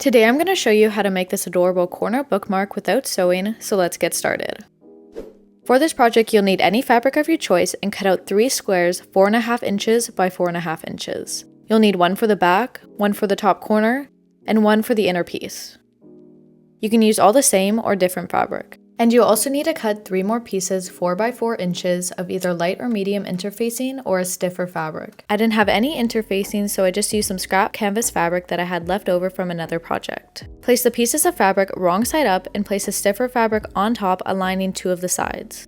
Today I'm going to show you how to make this adorable corner bookmark without sewing, so let's get started. For this project you'll need any fabric of your choice and cut out 3 squares 4.5 inches by 4.5 inches. You'll need one for the back, one for the top corner, and one for the inner piece. You can use all the same or different fabric. And you'll also need to cut 3 more pieces 4 by 4 inches of either light or medium interfacing or a stiffer fabric. I didn't have any interfacing, so I just used some scrap canvas fabric that I had left over from another project. Place the pieces of fabric wrong side up and place a stiffer fabric on top, aligning 2 of the sides.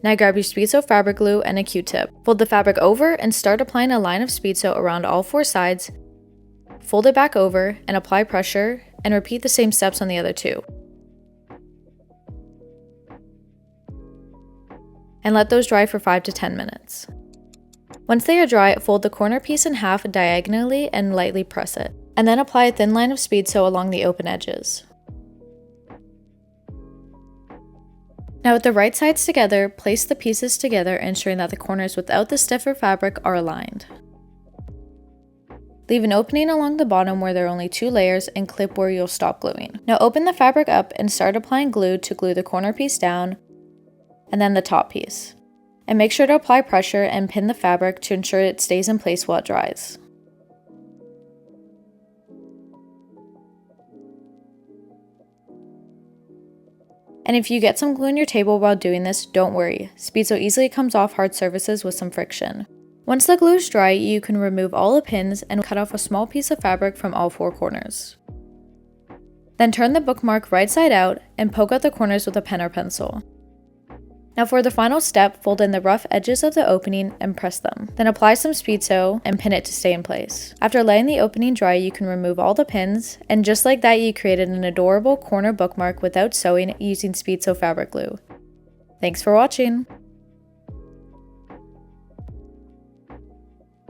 Now grab your speed sew fabric glue and a Q-tip. Fold the fabric over and start applying a line of speed sew around all 4 sides. Fold it back over and apply pressure, and repeat the same steps on the other 2. And let those dry for 5 to 10 minutes. Once they are dry, fold the corner piece in half diagonally and lightly press it, and then apply a thin line of speed sew along the open edges. Now with the right sides together, place the pieces together, ensuring that the corners without the stiffer fabric are aligned. Leave an opening along the bottom where there are only 2 layers and clip where you'll stop gluing. Now open the fabric up and start applying glue to glue the corner piece down, and then the top piece. And make sure to apply pressure and pin the fabric to ensure it stays in place while it dries. And if you get some glue on your table while doing this, don't worry. Speed sew easily comes off hard surfaces with some friction. Once the glue is dry, you can remove all the pins and cut off a small piece of fabric from all 4 corners. Then turn the bookmark right side out and poke out the corners with a pen or pencil. Now for the final step, fold in the rough edges of the opening and press them. Then apply some speed sew and pin it to stay in place. After letting the opening dry, you can remove all the pins, and just like that you created an adorable corner bookmark without sewing using speed sew fabric glue. Thanks for watching!